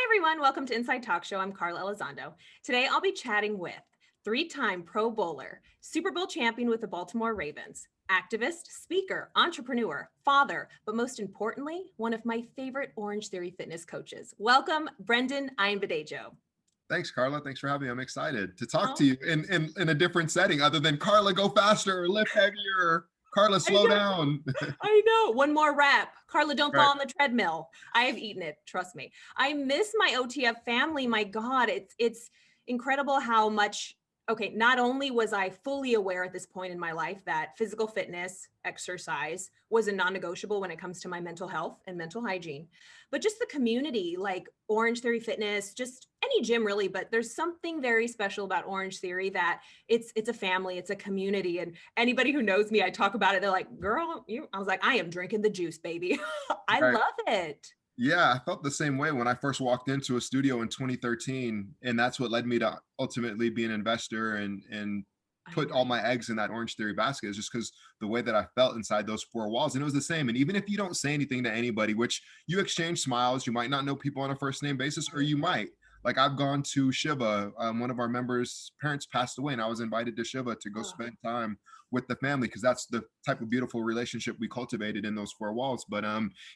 everyone, welcome to Inside Talk Show. I'm Karla Elizondo. Today I'll be chatting with three-time Pro Bowler, Super Bowl champion with the Baltimore Ravens, activist, speaker, entrepreneur, father, but most importantly, one of my favorite Orange Theory fitness coaches. Welcome, Brendon Ayanbadejo. Thanks, Karla. Thanks for having me. I'm excited to talk Oh, to you in a different setting other than Karla, go faster, or lift heavier. Karla, I slow know, down. I know. One more rep. Karla, don't Right. fall on the treadmill. I have eaten it, trust me. I miss my OTF family. My God, it's incredible how much. Okay, not only was I fully aware at this point in my life that physical fitness, exercise was a non-negotiable when it comes to my mental health and mental hygiene, but just the community, like Orange Theory Fitness, just any gym really, but there's something very special about Orange Theory that it's a family, it's a community. And anybody who knows me, I talk about it, they're like, girl, I was like, I am drinking the juice, baby. I Right. love it. Yeah, I felt the same way when I first walked into a studio in 2013, and that's what led me to ultimately be an investor and I put know. all my eggs in that Orange Theory basket is just because the way that I felt inside those four walls. And it was the same. And even if you don't say anything to anybody, which you exchange smiles, you might not know people on a first name basis, or you might. Like I've gone to Shiva. One of our members' parents passed away, and I was invited to Shiva to go Oh, spend time with the family because that's the type of beautiful relationship we cultivated in those four walls. But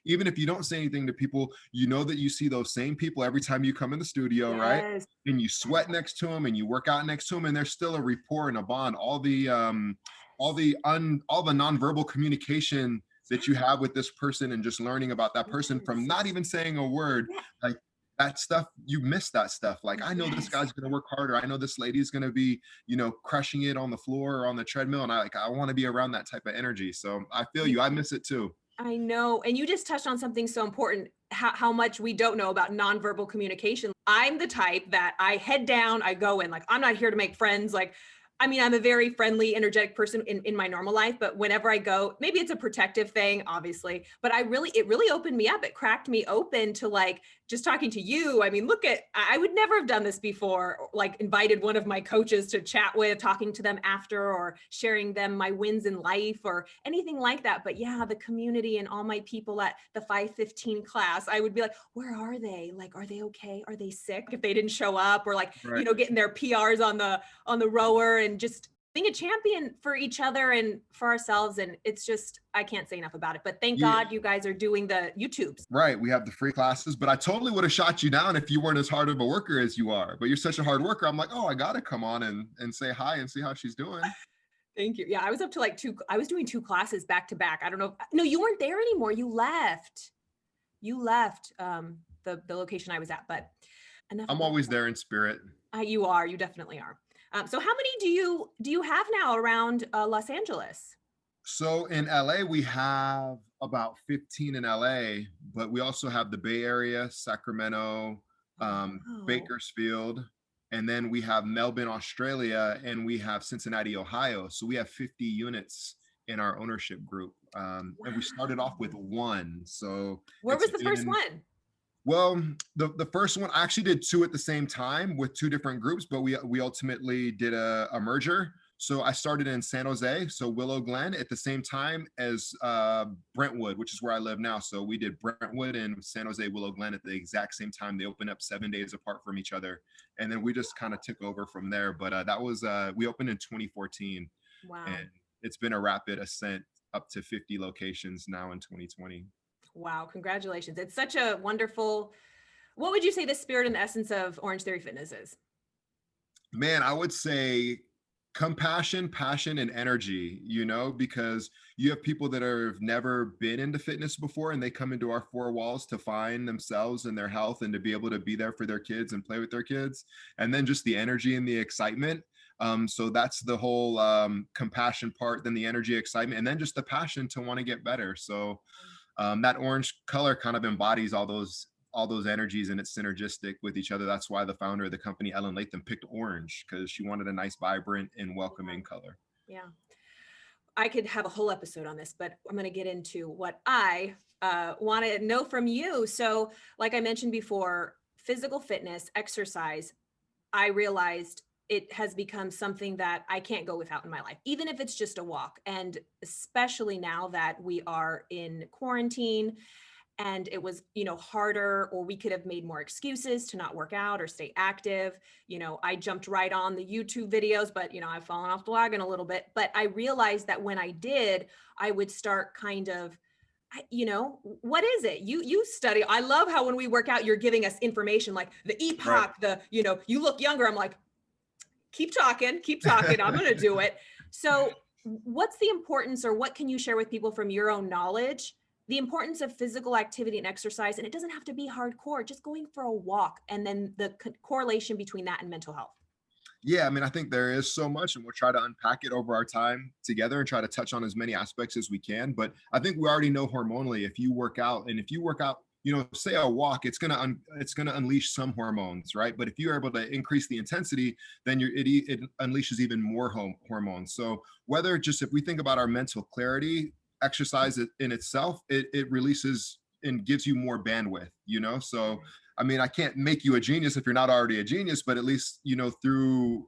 even if you don't say anything to people, you know that you see those same people every time you come in the studio, right? yes. And you sweat next to them and you work out next to them, and there's still a rapport and a bond. All the nonverbal communication that you have with this person and just learning about that person from Yes. not even saying a word, Yes. like that stuff, you miss that stuff. Like I know this Yes. guy's gonna work harder. I know this lady's gonna be, crushing it on the floor or on the treadmill. And I want to be around that type of energy. So I feel you. I miss it too. I know. And you just touched on something so important, how much we don't know about nonverbal communication. I'm the type that I head down, I go in, like, I'm not here to make friends. Like, I mean, I'm a very friendly, energetic person in my normal life, but whenever I go, maybe it's a protective thing, obviously, but it really opened me up. It cracked me open to like just talking to you. I mean, I would never have done this before, like invited one of my coaches to chat with, talking to them after, or sharing them my wins in life or anything like that. But yeah, the community and all my people at the 515 class, I would be like, where are they? Like, are they okay? Are they sick if they didn't show up? Or like, Right. getting their PRs on the rower and just being a champion for each other and for ourselves. And it's just, I can't say enough about it. But thank Yeah. God you guys are doing the YouTubes. Right. We have the free classes, but I totally would have shot you down if you weren't as hard of a worker as you are. But you're such a hard worker. I'm like, oh, I gotta come on and say hi and see how she's doing. Thank you. Yeah, I was up to like I was doing two classes back to back. I don't know. No, you weren't there anymore. You left. You left the location I was at, but enough I'm about always there in spirit. you are. You definitely are. So how many do you have now around Los Angeles? So in LA, we have about 15 in LA, but we also have the Bay Area, Sacramento, Oh, wow. Bakersfield, and then we have Melbourne, Australia, and we have Cincinnati, Ohio. So we have 50 units in our ownership group. And we started off with Wow. one. So Where it's was the first been, one? well, the first one, I actually did two at the same time with two different groups, but we ultimately did a merger. So I started in San Jose, so Willow Glen, at the same time as Brentwood, which is where I live now. So we did Brentwood and San Jose, Willow Glen at the exact same time. They opened up 7 days apart from each other, and then we just kind of took over from there. But that was we opened in 2014, Wow. and it's been a rapid ascent up to 50 locations now in 2020. Wow. Congratulations. It's such a wonderful, what would you say the spirit and the essence of Orange Theory Fitness is? Man, I would say compassion, passion, and energy, because you have people that have never been into fitness before and they come into our four walls to find themselves and their health and to be able to be there for their kids and play with their kids. And then just the energy and the excitement. So that's the whole compassion part, then the energy, excitement, and then just the passion to want to get better. So that orange color kind of embodies all those energies, and it's synergistic with each other. That's why the founder of the company, Ellen Latham, picked orange, because she wanted a nice, vibrant, and welcoming color. Yeah. I could have a whole episode on this, but I'm going to get into what I want to know from you. So, like I mentioned before, physical fitness, exercise, I realized it has become something that I can't go without in my life, even if it's just a walk. And especially now that we are in quarantine and it was, harder, or we could have made more excuses to not work out or stay active. I jumped right on the YouTube videos, but I've fallen off the wagon a little bit. But I realized that when I did, I would start kind of, what is it? You study. I love how when we work out, you're giving us information like the Right. epoch, you look younger. I'm like, keep talking, keep talking. I'm going to do it. So what's the importance, or what can you share with people from your own knowledge, the importance of physical activity and exercise? And it doesn't have to be hardcore, just going for a walk, and then the correlation between that and mental health. Yeah, I mean, I think there is so much, and we'll try to unpack it over our time together and try to touch on as many aspects as we can. But I think we already know hormonally, if you work out, and if you work out, say a walk, it's gonna unleash some hormones, right? But if you're able to increase the intensity, then it unleashes even more hormones. So whether just, if we think about our mental clarity, exercise in itself, it releases and gives you more bandwidth. So I mean, I can't make you a genius if you're not already a genius, but at least, through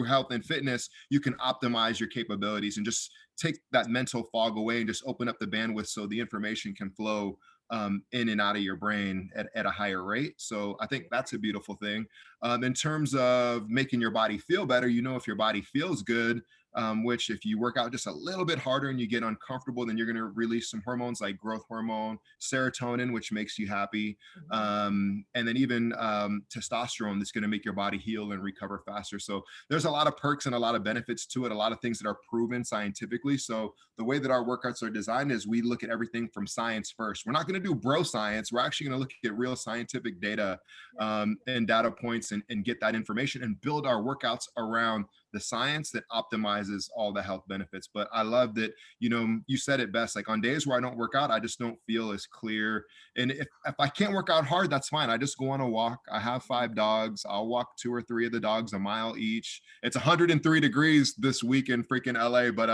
health and fitness, you can optimize your capabilities and just take that mental fog away and just open up the bandwidth so the information can flow in and out of your brain at a higher rate. So I think that's a beautiful thing. In terms of making your body feel better, if your body feels good, which if you work out just a little bit harder and you get uncomfortable, then you're going to release some hormones like growth hormone, serotonin, which makes you happy, and then even testosterone, that's going to make your body heal and recover faster. So there's a lot of perks and a lot of benefits to it, a lot of things that are proven scientifically. So the way that our workouts are designed is we look at everything from science first. We're not going to do bro science. We're actually going to look at real scientific data and data points, and get that information and build our workouts around the science that optimizes all the health benefits. But I love that, you said it best, like on days where I don't work out, I just don't feel as clear. And if I can't work out hard, that's fine. I just go on a walk. I have 5 dogs. I'll walk 2 or 3 of the dogs a mile each. It's 103 degrees this week in freaking LA, but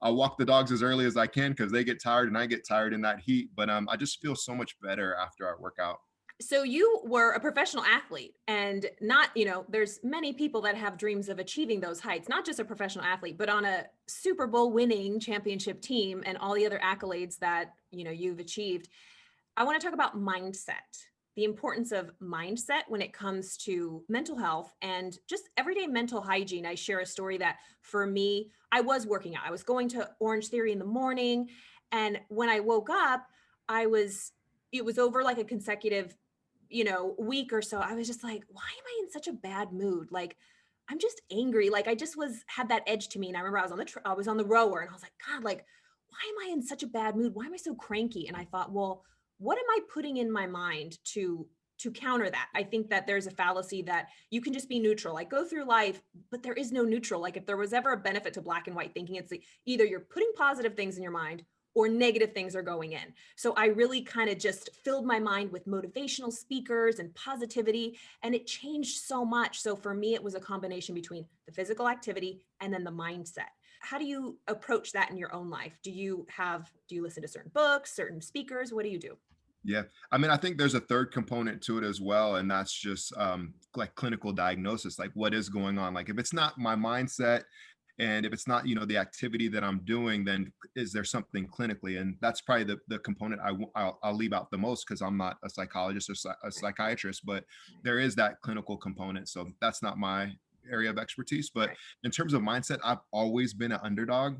I'll walk the dogs as early as I can because they get tired and I get tired in that heat. But I just feel so much better after I work out. So you were a professional athlete, and not, there's many people that have dreams of achieving those heights, not just a professional athlete, but on a Super Bowl winning championship team and all the other accolades that, you've achieved. I want to talk about mindset, the importance of mindset when it comes to mental health and just everyday mental hygiene. I share a story that for me, I was working out. I was going to Orange Theory in the morning. And when I woke up, it was over like a consecutive week or so. I was just like, why am I in such a bad mood? Like, I'm just angry. Like, I just had that edge to me. And I remember I was on the rower, and I was like, God, like, why am I in such a bad mood? Why am I so cranky? And I thought, well, what am I putting in my mind to counter that? I think that there's a fallacy that you can just be neutral, like go through life, but there is no neutral. Like if there was ever a benefit to black and white thinking, it's either you're putting positive things in your mind or negative things are going in. So I really kind of just filled my mind with motivational speakers and positivity, and it changed so much. So for me, it was a combination between the physical activity and then the mindset. How do you approach that in your own life? Do you listen to certain books, certain speakers? What do you do? Yeah. I mean, I think there's a third component to it as well. And that's just like clinical diagnosis, like what is going on? Like if it's not my mindset, and if it's not, the activity that I'm doing, then is there something clinically? And that's probably the component I'll leave out the most, because I'm not a psychologist or a psychiatrist, but there is that clinical component. So that's not my area of expertise. But Right. in terms of mindset, I've always been an underdog.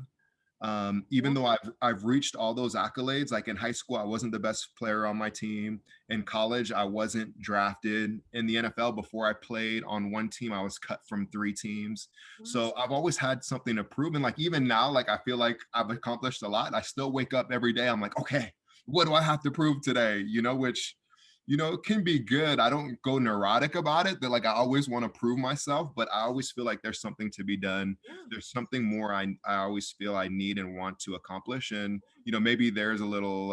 Even Yeah. though I've reached all those accolades, like in high school, I wasn't the best player on my team. In college, I wasn't drafted. In the NFL, before I played on one team, I was cut from 3 teams. So I've always had something to prove. And like even now, like I feel like I've accomplished a lot. I still wake up every day. I'm like, okay, what do I have to prove today? Which it can be good. I don't go neurotic about it, that like I always want to prove myself, but I always feel like there's something to be done. Yeah. There's something more I always feel I need and want to accomplish. And maybe there's a little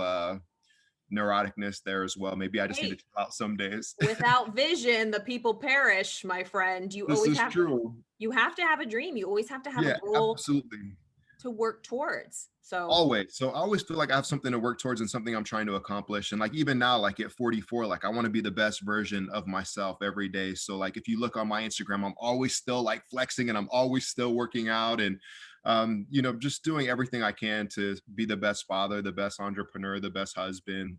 neuroticness there as well. Maybe I just need to Hey, chill out some days. without vision, the people perish, my friend. This is true. You have to have a dream. You always have to have a Yeah, goal absolutely. to work towards. So Always. So I always feel like I have something to work towards and something I'm trying to accomplish. And like even now, like at 44, like I want to be the best version of myself every day. So like if you look on my Instagram, I'm always still like flexing, and I'm always still working out, and just doing everything I can to be the best father, the best entrepreneur, the best husband,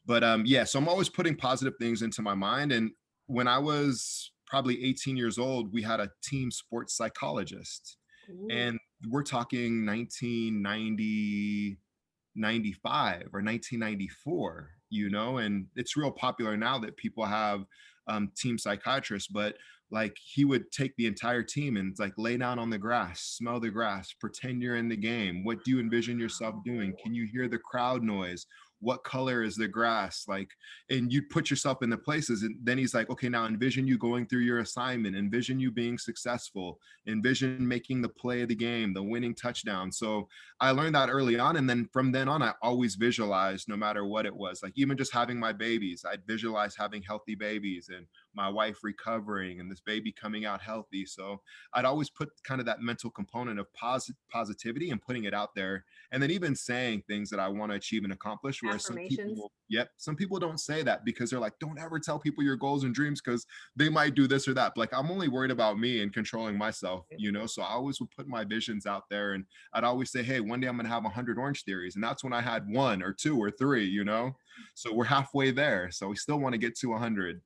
But yeah, so I'm always putting positive things into my mind. And when I was probably 18 years old, we had a team sports psychologist. Ooh, And we're talking 1990, 95 or 1994, and it's real popular now that people have team psychiatrists, but like he would take the entire team and like lay down on the grass, smell the grass, pretend you're in the game. What do you envision yourself doing? wow. Can you hear the crowd noise? What color is the grass? Like, and you put yourself in the places. And then he's like, okay, now envision you going through your assignment, envision you being successful, envision making the play of the game, the winning touchdown. So I learned that early on. And then from then on, I always visualized no matter what it was. Like even just having my babies, I'd visualize having healthy babies and my wife recovering and this baby coming out healthy. So I'd always put kind of that mental component of positivity and putting it out there. And then even saying things that I want to achieve and accomplish, where Affirmations. some people don't say that because they're like, don't ever tell people your goals and dreams because they might do this or that. But like, I'm only worried about me and controlling myself, So I always would put my visions out there, and I'd always say, hey, one day I'm going to have 100 Orange Theories. And that's when I had one or two or three. So we're halfway there. So we still want to get to 100.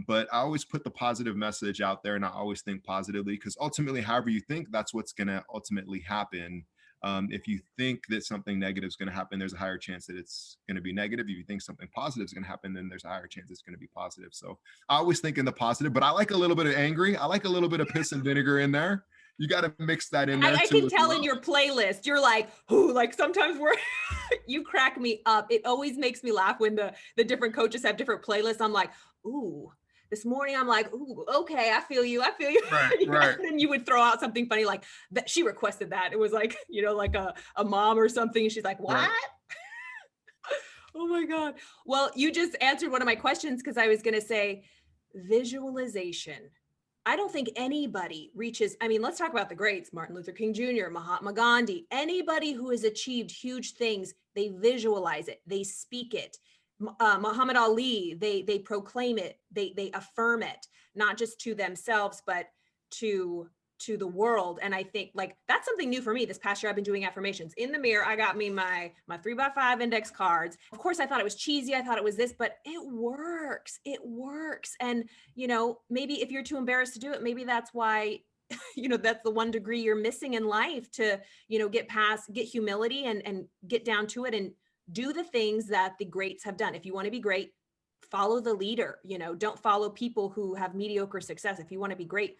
But I always put the positive message out there, and I always think positively, because ultimately, however you think, that's what's going to ultimately happen. If you think that something negative is going to happen, there's a higher chance that it's going to be negative. If you think something positive is going to happen, then there's a higher chance it's going to be positive. So I always think in the positive, but I like a little bit of angry. I like a little bit of piss and vinegar in there. You got to mix that in there I too can as tell in well. your playlist, you're like, who, like sometimes we're, you crack me up. It always makes me laugh when the different coaches have different playlists. I'm like, ooh, this morning I'm like, ooh, okay, I feel you. I feel you. Right, right. And then you would throw out something funny like that. She requested that. It was like, like a mom or something. She's like, what? Right. Oh my God. Well, you just answered one of my questions because I was going to say visualization. I don't think anybody reaches, I mean, let's talk about the greats, Martin Luther King Jr., Mahatma Gandhi, anybody who has achieved huge things, they visualize it, they speak it. Muhammad Ali, they proclaim it, they affirm it, not just to themselves, but to the world. And I think like that's something new for me. This past year, I've been doing affirmations in the mirror. I got me my 3x5 index cards. Of course, I thought it was cheesy. I thought it was this, but it works. It works. And maybe if you're too embarrassed to do it, maybe that's why, that's the 1 degree you're missing in life to, get humility and get down to it and do the things that the greats have done. If you want to be great, follow the leader, don't follow people who have mediocre success. If you want to be great,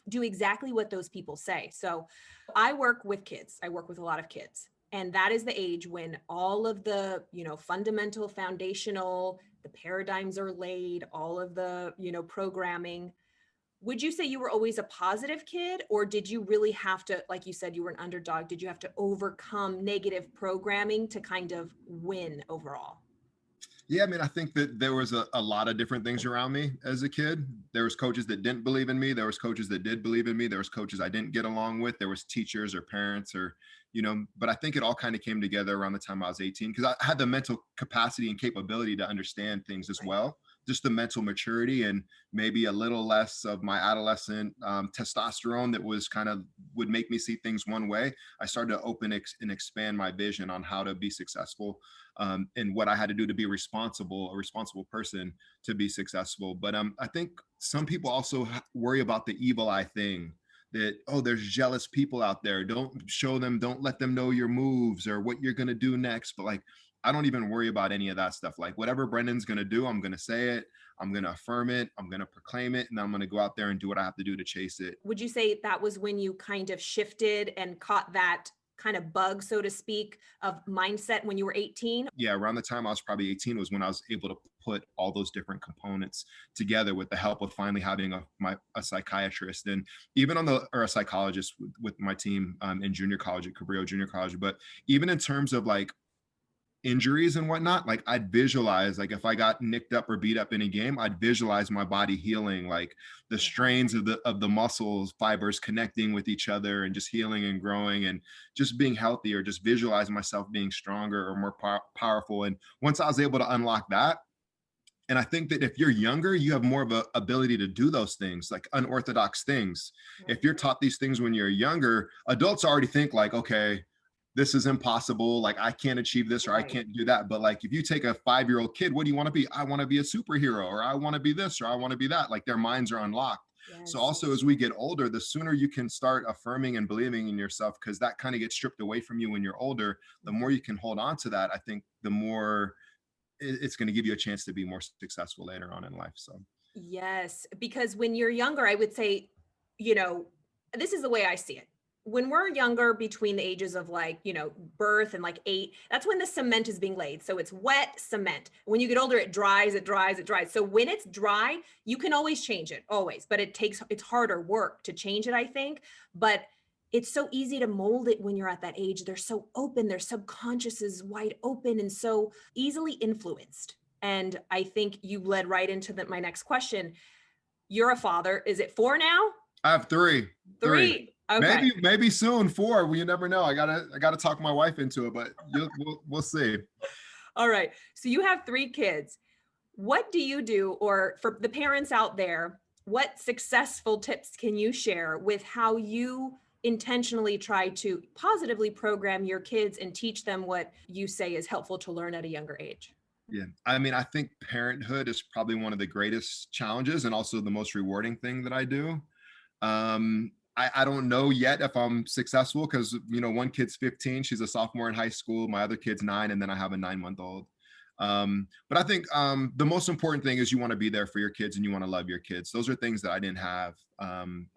do exactly what those people say. So I work with kids. I work with a lot of kids. And that is the age when all of the, fundamental, foundational, the paradigms are laid, all of the, programming. Would you say you were always a positive kid, or did you really have to, like you said, you were an underdog, did you have to overcome negative programming to kind of win overall? Yeah, I mean, I think that there was a lot of different things around me as a kid. There was coaches that didn't believe in me. There was coaches that did believe in me. There was coaches I didn't get along with. There was teachers or parents but I think it all kind of came together around the time I was 18 because I had the mental capacity and capability to understand things as Right. well. Just the mental maturity and maybe a little less of my adolescent testosterone that was kind of would make me see things one way. I started to and expand my vision on how to be successful and what I had to do to be a responsible person to be successful. But I think some people also worry about the evil eye thing that, oh, there's jealous people out there. Don't show them, don't let them know your moves or what you're going to do next. But like, I don't even worry about any of that stuff. Like whatever Brendon's going to do, I'm going to say it. I'm going to affirm it. I'm going to proclaim it. And I'm going to go out there and do what I have to do to chase it. Would you say that was when you kind of shifted and caught that kind of bug, so to speak, of mindset when you were 18? Yeah, around the time I was probably 18 was when I was able to put all those different components together with the help of finally having a psychiatrist and even or a psychologist with my team in junior college at Cabrillo Junior College. But even in terms of like injuries and whatnot, like I'd visualize, like if I got nicked up or beat up in a game, I'd visualize my body healing, like the strains of the muscles fibers connecting with each other and just healing and growing and just being healthy, or just visualize myself being stronger or more powerful. And once I was able to unlock that, and I think that if you're younger, you have more of a ability to do those things, like unorthodox things. If Right. you're taught these things when you're younger, adults already think like, okay, this is impossible. Like I can't achieve this or I Right. can't do that. But like if you take a 5-year-old kid, what do you want to be? I want to be a superhero, or I want to be this, or I want to be that. Like their minds are unlocked. So Yes. also as we get older, the sooner you can start affirming and believing in yourself, because that kind of gets stripped away from you when you're older, the more you can hold on to that, I think the more it's going to give you a chance to be more successful later on in life. So Yes, because when you're younger, I would say, you know, this is the way I see it. When we're younger, between the ages of like, birth and like 8, that's when the cement is being laid. So it's wet cement. When you get older, it dries, it dries, it dries. So when it's dry, you can always change it, always, but it's harder work to change it, I think. But it's so easy to mold it when you're at that age. They're so open, their subconscious is wide open and so easily influenced. And I think you led right into my next question. You're a father. Is it 4 now? I have three, 3. Okay. maybe soon 4. Well, you never know. I gotta talk my wife into it, but we'll see. All right. So you have 3 kids. What do you do, or for the parents out there, what successful tips can you share with how you intentionally try to positively program your kids and teach them what you say is helpful to learn at a younger age? Yeah. I mean, I think parenthood is probably one of the greatest challenges and also the most rewarding thing that I do. I don't know yet if I'm successful because, one kid's 15, she's a sophomore in high school. My other kid's 9, and then I have a 9-month-old. But I think the most important thing is you want to be there for your kids and you want to love your kids. Those are things that I didn't have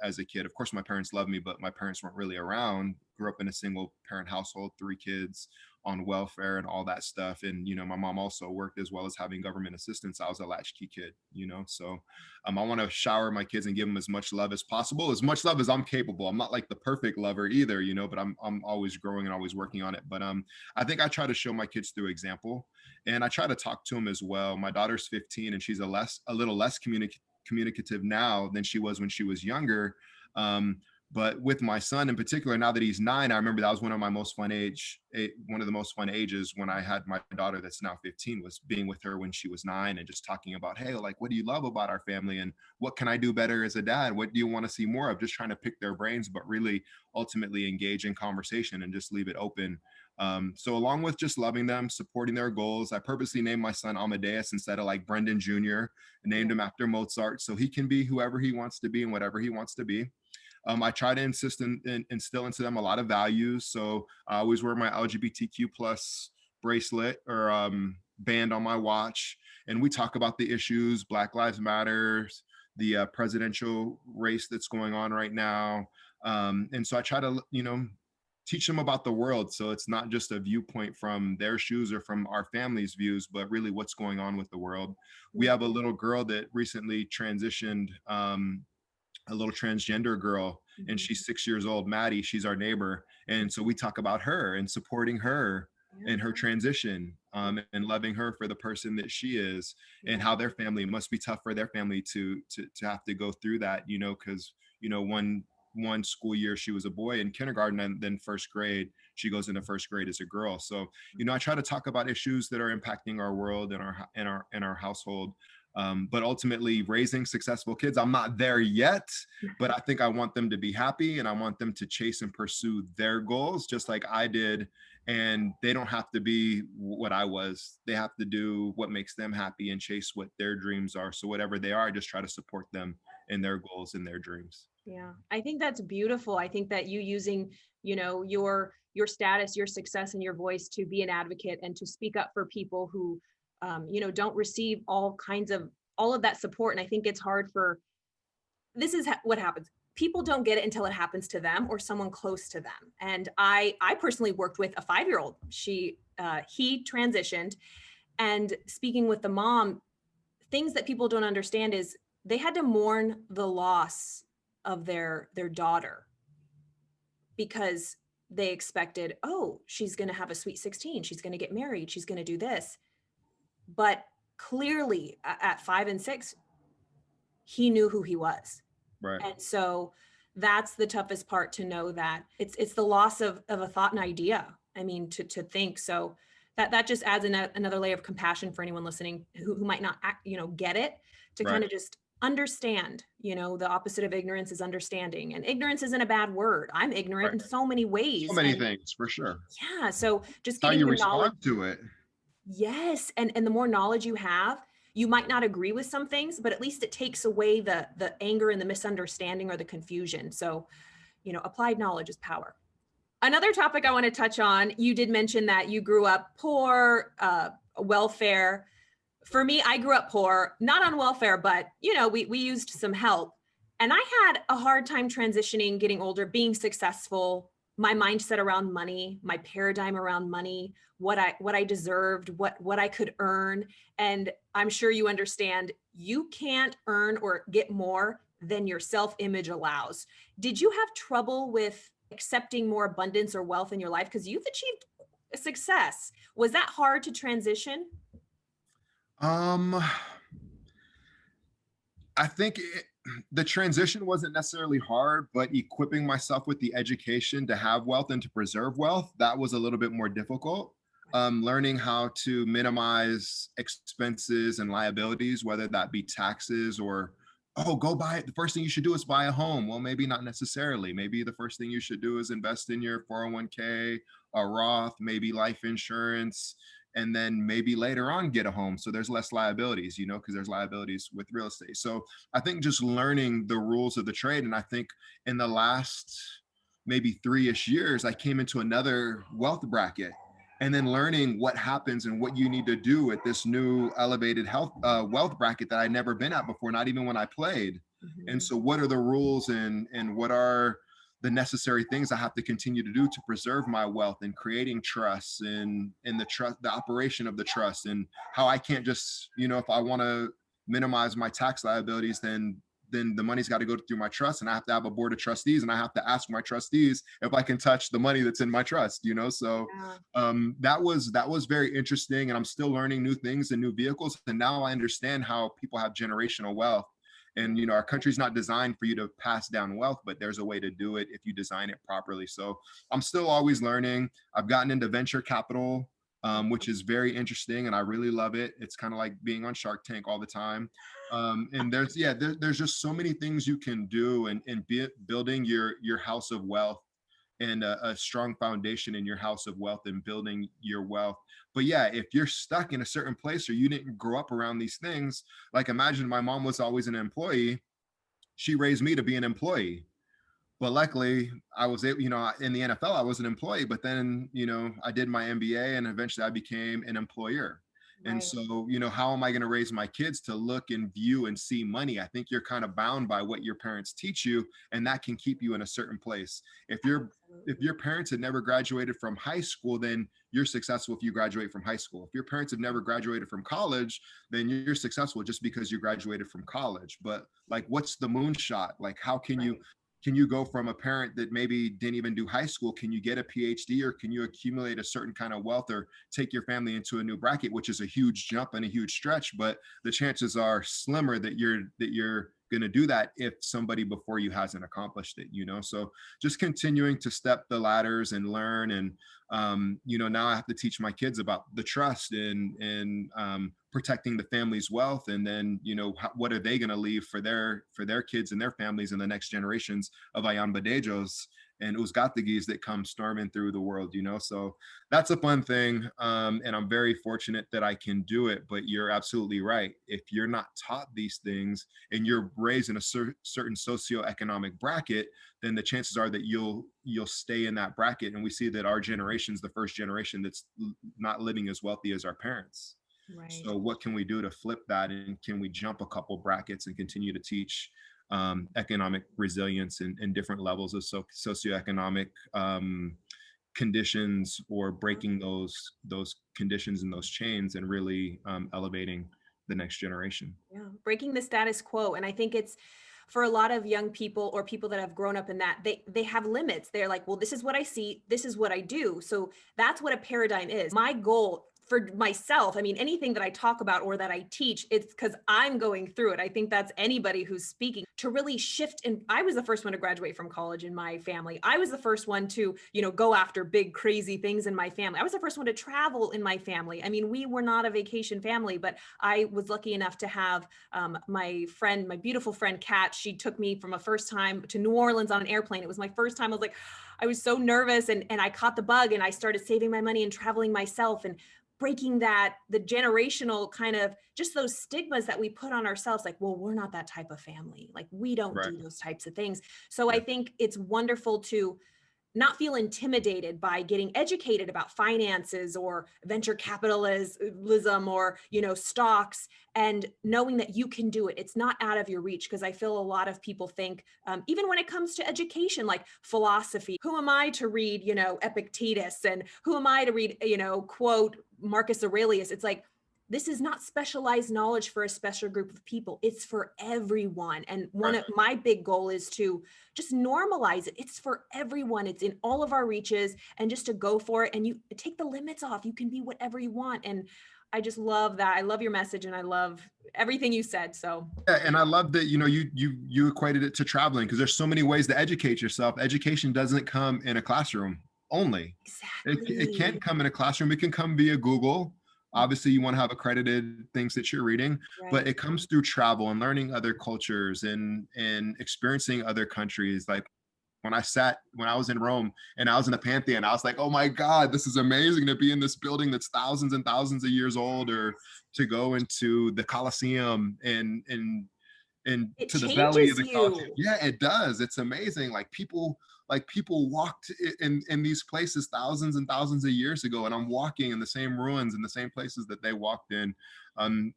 as a kid. Of course, my parents loved me, but my parents weren't really around. Grew up in a single parent household, 3 kids on welfare and all that stuff. And, my mom also worked as well as having government assistance. I was a latchkey kid, so I want to shower my kids and give them as much love as possible, as much love as I'm capable. I'm not like the perfect lover either, but I'm always growing and always working on it. But I think I try to show my kids through example, and I try to talk to them as well. My daughter's 15 and she's a little less communicative now than she was when she was younger. But with my son in particular, now that he's 9, I remember that was one of my most fun one of the most fun ages when I had my daughter that's now 15, was being with her when she was 9 and just talking about, hey, like, what do you love about our family? And what can I do better as a dad? What do you want to see more of? Just trying to pick their brains, but really ultimately engage in conversation and just leave it open. So along with just loving them, supporting their goals, I purposely named my son Amadeus instead of like Brendon Jr. I named Yeah. him after Mozart, so he can be whoever he wants to be and whatever he wants to be. I try to instill into them a lot of values. So I always wear my LGBTQ plus bracelet or band on my watch, and we talk about the issues, Black Lives Matter, the presidential race that's going on right now. And so I try to, teach them about the world. So it's not just a viewpoint from their shoes or from our family's views, but really what's going on with the world. We have a little girl that recently transitioned, a little transgender girl, and Mhm. she's 6 years old. Maddie, she's our neighbor, and so we talk about her and supporting her in her Yeah. transition, and loving her for the person that she is, and Yeah. how their family must be tough for their family to have to go through that, because one school year she was a boy in kindergarten, and then first grade she goes into first grade as a girl. So I try to talk about issues that are impacting our world and our household. But ultimately, raising successful kids, I'm not there yet, but I think I want them to be happy and I want them to chase and pursue their goals just like I did. And they don't have to be what I was. They have to do what makes them happy and chase what their dreams are. So, whatever they are, I just try to support them in their goals and their dreams. Yeah, I think that's beautiful. I think that you using, your status, your success, and your voice to be an advocate and to speak up for people who, don't receive all of that support. And I think it's hard for this is what happens. People don't get it until it happens to them or someone close to them. And I personally worked with a 5-year-old. He transitioned, and speaking with the mom, things that people don't understand is they had to mourn the loss of their daughter because they expected, oh, she's going to have a sweet 16, she's going to get married, she's going to do this. But clearly at 5 and 6, he knew who he was. Right. And so that's the toughest part, to know that it's the loss of a thought and idea. I mean, to think. So that just adds another layer of compassion for anyone listening who might not get it, to kind Right. of just Understand, the opposite of ignorance is understanding, and ignorance isn't a bad word. I'm ignorant Right. in so many So ways. many And things for sure. yeah, so just How getting you the knowledge. respond to it. Yes, and the more knowledge you have, you might not agree with some things, but at least it takes away the anger and the misunderstanding or the confusion. So, applied knowledge is power. Another topic I want to touch on, you did mention that you grew up poor, welfare. For me, I grew up poor, not on welfare, but we used some help. And I had a hard time transitioning, getting older, being successful, my mindset around money, my paradigm around money, what I deserved, what I could earn. And I'm sure you understand, you can't earn or get more than your self-image allows. Did you have trouble with accepting more abundance or wealth in your life? Because you've achieved success. Was that hard to transition? Um, I think the transition wasn't necessarily hard, but equipping myself with the education to have wealth and to preserve wealth, that was a little bit more difficult. Learning how to minimize expenses and liabilities, whether that be taxes or, oh, go buy it. The first thing you should do is buy a home. Well, maybe not necessarily. Maybe the first thing you should do is invest in your 401k, a Roth, maybe life insurance, and then maybe later on get a home. So there's less liabilities, because there's liabilities with real estate. So I think just learning the rules of the trade. And I think in the last maybe 3-ish years, I came into another wealth bracket and then learning what happens and what you need to do at this new elevated health wealth bracket that I'd never been at before, not even when I played. And Mhm. so what are the rules and what are the necessary things I have to continue to do to preserve my wealth and creating trusts and the trust, the operation of the trust, and how I can't just, if I want to minimize my tax liabilities, then the money's got to go through my trust, and I have to have a board of trustees, and I have to ask my trustees if I can touch the money that's in my trust. So Yeah. that was very interesting, and I'm still learning new things and new vehicles, and now I understand how people have generational wealth. And our country's not designed for you to pass down wealth, but there's a way to do it if you design it properly. So I'm still always learning. I've gotten into venture capital, which is very interesting, and I really love it. It's kind of like being on Shark Tank all the time. And there's just so many things you can do, and building your house of wealth, and a strong foundation in your house of wealth and building your wealth. But yeah, if you're stuck in a certain place or you didn't grow up around these things, like imagine my mom was always an employee. She raised me to be an employee. But luckily, I was able, in the NFL, I was an employee, but then, I did my MBA and eventually I became an employer. And Right. so, how am I going to raise my kids to look and view and see money? I think you're kind of bound by what your parents teach you, and that can keep you in a certain place. If your if Absolutely. your parents had never graduated from high school, then you're successful if you graduate from high school. If your parents have never graduated from college, then you're successful just because you graduated from college. But like, what's the moonshot? Like, how Right. can you go from a parent that maybe didn't even do high school? Can you get a PhD, or can you accumulate a certain kind of wealth, or take your family into a new bracket, which is a huge jump and a huge stretch, but the chances are slimmer that you're going to do that if somebody before you hasn't accomplished it. So just continuing to step the ladders and learn. And now I have to teach my kids about the trust and protecting the family's wealth, and then what are they going to leave for their kids and their families and the next generations of Ayanbadejos and Uzgategis that come storming through the world. So that's a fun thing, and I'm very fortunate that I can do it. But you're absolutely right. If you're not taught these things and you're raised in a certain socioeconomic bracket, then the chances are that you'll stay in that bracket. And we see that our generation's the first generation that's not living as wealthy as our parents. Right. So what can we do to flip that? And can we jump a couple brackets and continue to teach economic resilience and different levels of socioeconomic conditions, or breaking those conditions and those chains, and really elevating the next generation. Yeah. Breaking the status quo. And I think it's for a lot of young people or people that have grown up in that, they have limits. They're like, well, this is what I see, this is what I do. So that's what a paradigm is. My goal for myself, I mean, anything that I talk about or that I teach, it's because I'm going through it. I think that's anybody who's speaking to really shift. And I was the first one to graduate from college in my family. I was the first one to, go after big, crazy things in my family. I was the first one to travel in my family. I mean, we were not a vacation family, but I was lucky enough to have my beautiful friend, Kat. She took me from a first time to New Orleans on an airplane. It was my first time. I was so nervous, and I caught the bug, and I started saving my money and traveling myself and breaking the generational kind of just those stigmas that we put on ourselves. Like, well, we're not that type of family. Like, we don't Right. do those types of things. So I Yeah. think it's wonderful to not feel intimidated by getting educated about finances or venture capitalism or stocks, and knowing that you can do it. It's not out of your reach, because I feel a lot of people think, even when it comes to education, like philosophy, who am I to read Epictetus, and who am I to read quote Marcus Aurelius? It's like, this is not specialized knowledge for a special group of people. It's for everyone. And one Right. of my big goal is to just normalize it. It's for everyone. It's in all of our reaches, and just to go for it, and you take the limits off. You can be whatever you want. And I just love that. I love your message, and I love everything you said. So Yeah, and I love that you equated it to traveling, because there's so many ways to educate yourself. Education doesn't come in a classroom only. It exactly. can't come in a classroom. It can come via Google. Obviously, you want to have accredited things that you're reading, but Right. it comes through travel and learning other cultures and experiencing other countries. Like when I was in Rome and I was in the Pantheon, I was like, oh my God, this is amazing to be in this building that's thousands and thousands of years old, or to go into the Colosseum and It to the belly of changes the Colosseum. you. Yeah, it does. It's amazing. Like people walked in these places thousands and thousands of years ago, and I'm walking in the same ruins in the same places that they walked in. Um,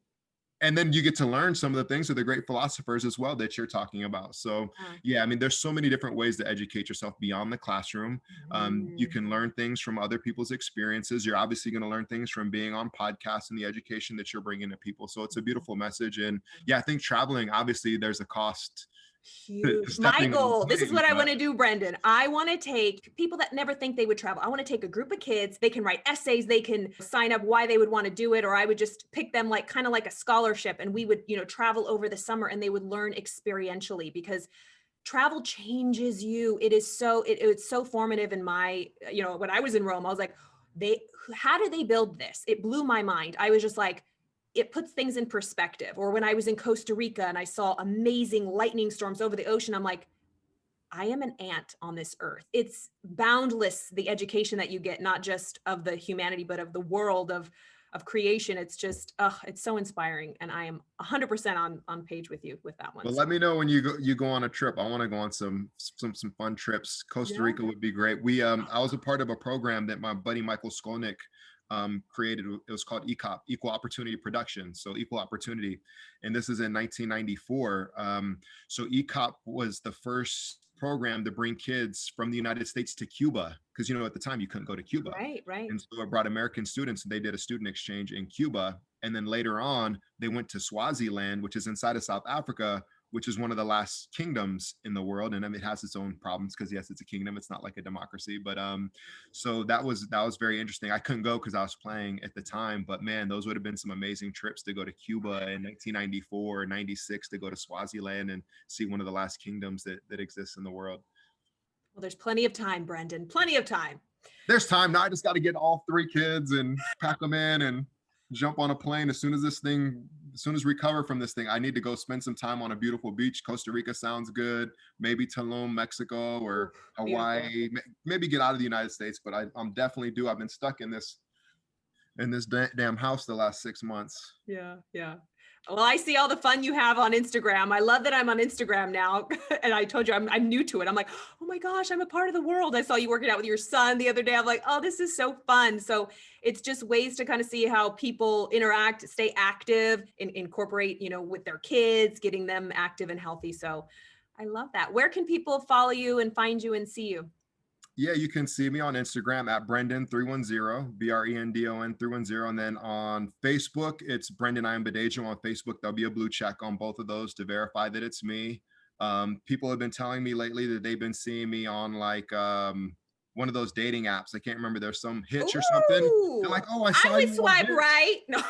and then you get to learn some of the things of the great philosophers as well that you're talking about. So yeah, I mean, there's so many different ways to educate yourself beyond the classroom. You Mhm. can learn things from other people's experiences. You're obviously going to learn things from being on podcasts and the education that you're bringing to people. So it's a beautiful message. And yeah, I think traveling, obviously there's a cost to Huge. My stepping on the goal, this is plane, what I but want to do, Brendon. I want to take people that never think they would travel. I want to take a group of kids. They can write essays. They can sign up why they would want to do it. Or I would just pick them like kind of like a scholarship, and we would, travel over the summer, and they would learn experientially, because travel changes you. It's so formative in my, when I was in Rome, I was like, how did they build this? It blew my mind. I was just like, it puts things in perspective. Or when I was in Costa Rica and I saw amazing lightning storms over the ocean, I'm like, I am an ant on this earth. It's boundless, the education that you get, not just of the humanity, but of the world of creation. It's just, it's so inspiring. And I am 100% on page with you with that one. well, So let me know when you go on a trip. I want to go on some fun trips. Costa yeah. Rica would be great. I was a part of a program that my buddy Michael Skolnick created. It was called ECOP, Equal Opportunity Production. So equal opportunity, and this is in 1994. So ECOP was the first program to bring kids from the United States to Cuba, because at the time you couldn't go to Cuba, Right, right. and so it brought American students, and they did a student exchange in Cuba. And then later on, they went to Swaziland, which is inside of South Africa, which is one of the last kingdoms in the world. And I mean, it has its own problems because yes, it's a kingdom. It's not like a democracy. But so that was very interesting. I couldn't go because I was playing at the time. But man, those would have been some amazing trips to go to Cuba in 1994 or 96, to go to Swaziland and see one of the last kingdoms that exists in the world. Well, there's plenty of time, Brendon. Plenty of time. There's time now. I just got to get all three kids and pack them in and jump on a plane as soon as we recover from this thing. I need to go spend some time on a beautiful beach. Costa Rica sounds good. Maybe Tulum, Mexico, or Oof, beautiful. Hawaii. Maybe get out of the United States, but I'm definitely due. I've been stuck in this damn house the last 6 months. Yeah, yeah. Well, I see all the fun you have on Instagram. I love that I'm on Instagram now. And I told you I'm new to it. I'm like, oh my gosh, I'm a part of the world. I saw you working out with your son the other day. I'm like, oh, this is so fun. So it's just ways to kind of see how people interact, stay active, incorporate, with their kids, getting them active and healthy. So I love that. Where can people follow you and find you and see you? Yeah, you can see me on Instagram at Brendon310, Brendon 310. And then on Facebook, it's Brendon Ayanbadejo on Facebook. There'll be a blue check on both of those to verify that it's me. People have been telling me lately that they've been seeing me on like one of those dating apps. I can't remember. There's some Hitch or something. They're Ooh, like, oh, I I saw would you on swipe Hitch. right. No.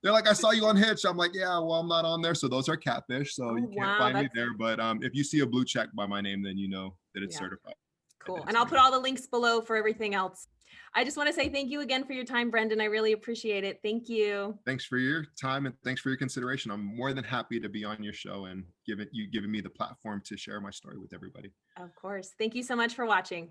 They're like, I saw you on Hitch. I'm like, yeah, well, I'm not on there. So those are catfish. So Oh, you can't wow. find me That's, there. But if you see a blue check by my name, then you know that it's yeah, certified. And that cool. it's And I'll me. put all the links below for everything else. I just want to say thank you again for your time, Brendon. I really appreciate it. Thank you. Thanks for your time and thanks for your consideration. I'm more than happy to be on your show and giving me the platform to share my story with everybody. Of course. Thank you so much for watching.